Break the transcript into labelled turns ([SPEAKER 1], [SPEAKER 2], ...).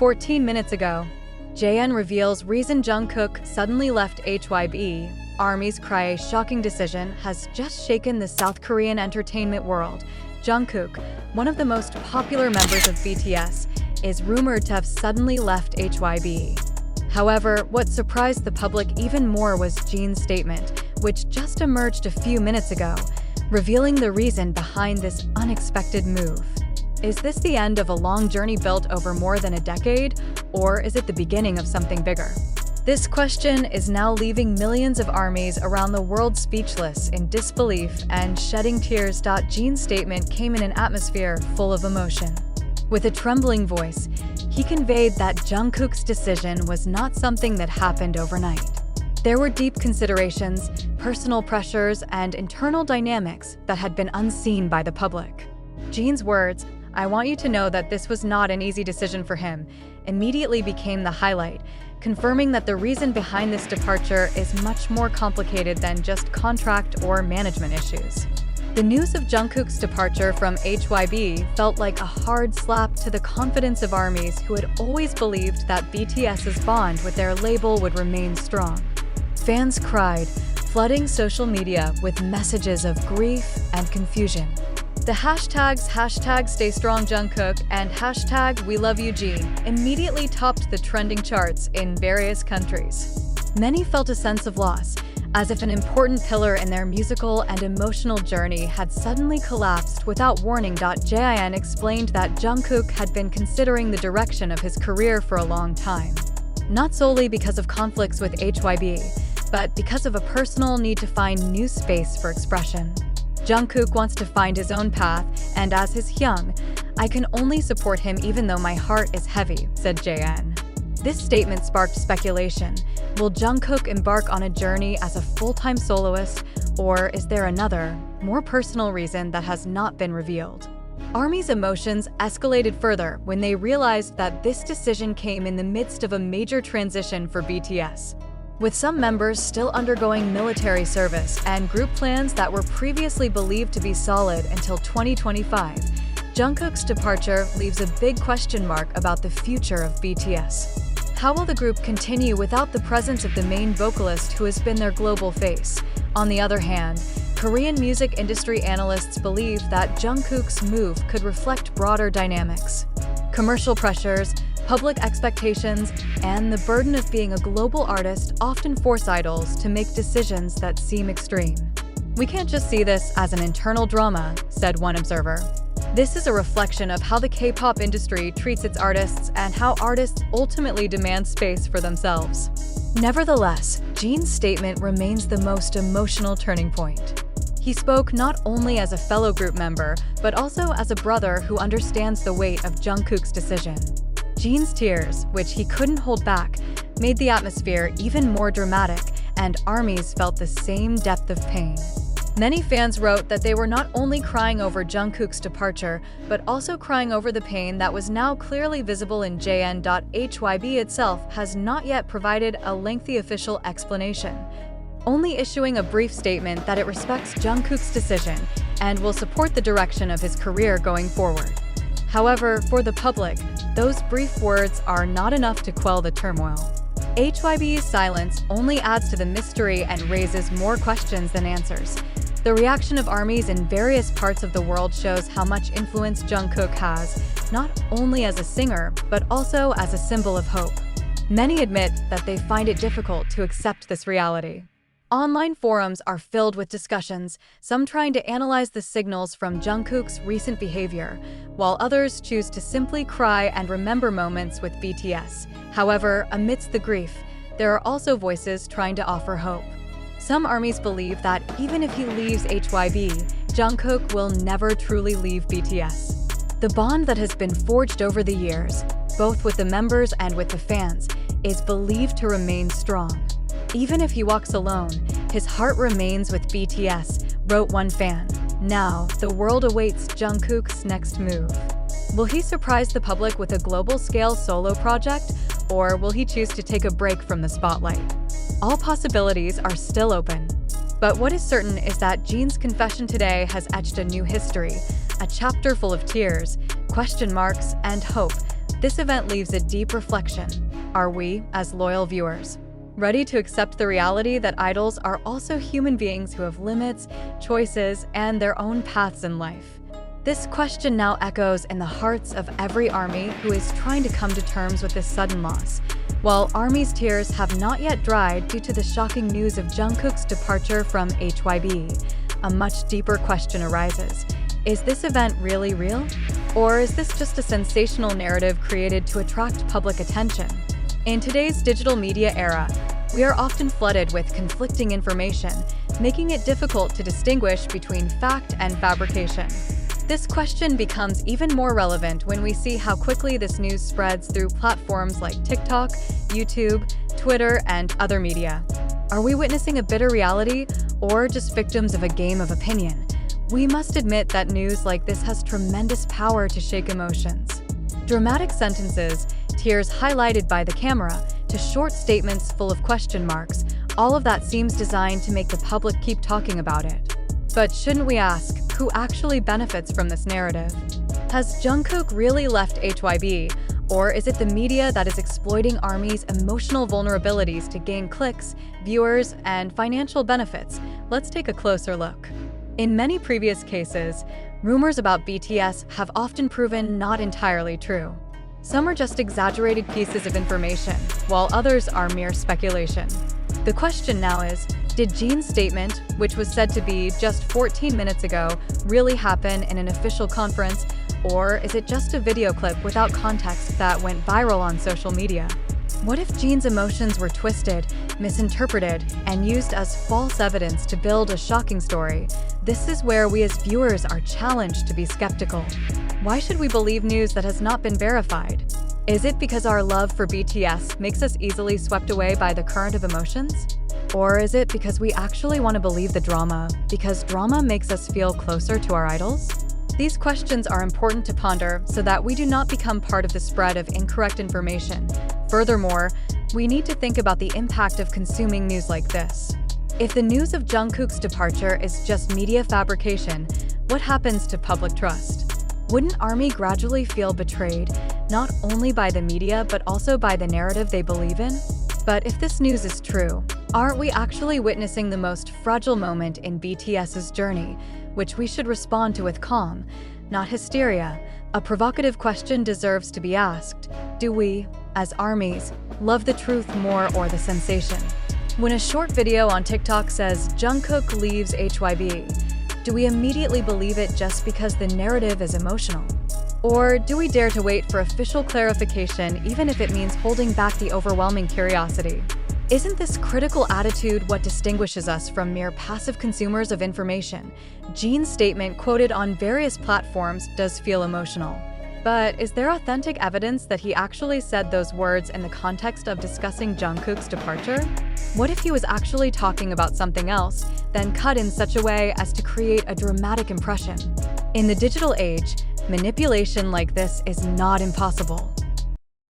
[SPEAKER 1] 14 minutes ago, JN reveals reason Jungkook suddenly left HYBE. ARMY's cries shocking decision has just shaken the South Korean entertainment world. Jungkook, one of the most popular members of BTS, is rumored to have suddenly left HYBE. However, what surprised the public even more was Jin's statement, which just emerged a few minutes ago, revealing the reason behind this unexpected move. Is this the end of a long journey built over more than a decade, or is it the beginning of something bigger? This question is now leaving millions of ARMYs around the world speechless in disbelief and shedding tears. Jin's statement came in an atmosphere full of emotion. With a trembling voice, he conveyed that Jungkook's decision was not something that happened overnight. There were deep considerations, personal pressures, and internal dynamics that had been unseen by the public. Jin's words, "I want you to know that this was not an easy decision for him," immediately became the highlight, confirming that the reason behind this departure is much more complicated than just contract or management issues. The news of Jungkook's departure from HYBE felt like a hard slap to the confidence of ARMYs who had always believed that BTS's bond with their label would remain strong. Fans cried, flooding social media with messages of grief and confusion. The hashtags #StayStrongJungkook and #WeLoveYouJin immediately topped the trending charts in various countries. Many felt a sense of loss, as if an important pillar in their musical and emotional journey had suddenly collapsed without warning. Jin explained that Jungkook had been considering the direction of his career for a long time, not solely because of conflicts with HYBE, but because of a personal need to find new space for expression. Jungkook wants to find his own path, and as his hyung, "I can only support him even though my heart is heavy," said JN. This statement sparked speculation. Will Jungkook embark on a journey as a full-time soloist, or is there another, more personal reason that has not been revealed? ARMY's emotions escalated further when they realized that this decision came in the midst of a major transition for BTS. With some members still undergoing military service and group plans that were previously believed to be solid until 2025, Jungkook's departure leaves a big question mark about the future of BTS. How will the group continue without the presence of the main vocalist who has been their global face? On the other hand, Korean music industry analysts believe that Jungkook's move could reflect broader dynamics. Commercial pressures, public expectations, and the burden of being a global artist often force idols to make decisions that seem extreme. "We can't just see this as an internal drama," said one observer. "This is a reflection of how the K-pop industry treats its artists and how artists ultimately demand space for themselves." Nevertheless, Jin's statement remains the most emotional turning point. He spoke not only as a fellow group member, but also as a brother who understands the weight of Jungkook's decision. Jin's tears, which he couldn't hold back, made the atmosphere even more dramatic, and ARMYs felt the same depth of pain. Many fans wrote that they were not only crying over Jungkook's departure, but also crying over the pain that was now clearly visible in JN. HYBE itself has not yet provided a lengthy official explanation, only issuing a brief statement that it respects Jungkook's decision and will support the direction of his career going forward. However, for the public, those brief words are not enough to quell the turmoil. HYBE's silence only adds to the mystery and raises more questions than answers. The reaction of ARMYs in various parts of the world shows how much influence Jungkook has, not only as a singer, but also as a symbol of hope. Many admit that they find it difficult to accept this reality. Online forums are filled with discussions, some trying to analyze the signals from Jungkook's recent behavior, while others choose to simply cry and remember moments with BTS. However, amidst the grief, there are also voices trying to offer hope. Some ARMYs believe that even if he leaves HYBE, Jungkook will never truly leave BTS. The bond that has been forged over the years, both with the members and with the fans, is believed to remain strong. Even if he walks alone, his heart remains with BTS, wrote one fan. Now, the world awaits Jungkook's next move. Will he surprise the public with a global-scale solo project, or will he choose to take a break from the spotlight? All possibilities are still open. But what is certain is that Jin's confession today has etched a new history, a chapter full of tears, question marks, and hope. This event leaves a deep reflection. Are we, as loyal viewers, ready to accept the reality that idols are also human beings who have limits, choices, and their own paths in life? This question now echoes in the hearts of every ARMY who is trying to come to terms with this sudden loss. While ARMY's tears have not yet dried due to the shocking news of Jungkook's departure from HYBE, a much deeper question arises. Is this event really real? Or is this just a sensational narrative created to attract public attention? In today's digital media era, we are often flooded with conflicting information, making it difficult to distinguish between fact and fabrication. This question becomes even more relevant when we see how quickly this news spreads through platforms like TikTok, YouTube, Twitter, and other media. Are we witnessing a bitter reality or just victims of a game of opinion? We must admit that news like this has tremendous power to shake emotions. Dramatic sentences, tears highlighted by the camera, to short statements full of question marks, all of that seems designed to make the public keep talking about it. But shouldn't we ask, who actually benefits from this narrative? Has Jungkook really left HYBE, or is it the media that is exploiting ARMY's emotional vulnerabilities to gain clicks, viewers, and financial benefits? Let's take a closer look. In many previous cases, rumors about BTS have often proven not entirely true. Some are just exaggerated pieces of information, while others are mere speculation. The question now is, did Jin's statement, which was said to be just 14 minutes ago, really happen in an official conference, or is it just a video clip without context that went viral on social media? What if Jin's emotions were twisted, misinterpreted, and used as false evidence to build a shocking story? This is where we as viewers are challenged to be skeptical. Why should we believe news that has not been verified? Is it because our love for BTS makes us easily swept away by the current of emotions? Or is it because we actually want to believe the drama, because drama makes us feel closer to our idols? These questions are important to ponder so that we do not become part of the spread of incorrect information. Furthermore, we need to think about the impact of consuming news like this. If the news of Jungkook's departure is just media fabrication, what happens to public trust? Wouldn't ARMY gradually feel betrayed, not only by the media but also by the narrative they believe in? But if this news is true, aren't we actually witnessing the most fragile moment in BTS's journey, which we should respond to with calm, not hysteria? A provocative question deserves to be asked. Do we, as ARMYs, love the truth more or the sensation? When a short video on TikTok says Jungkook leaves HYBE, do we immediately believe it just because the narrative is emotional? Or do we dare to wait for official clarification even if it means holding back the overwhelming curiosity? Isn't this critical attitude what distinguishes us from mere passive consumers of information? Jin's statement, quoted on various platforms, does feel emotional. But is there authentic evidence that he actually said those words in the context of discussing Jungkook's departure? What if he was actually talking about something else, then cut in such a way as to create a dramatic impression? In the digital age, manipulation like this is not impossible.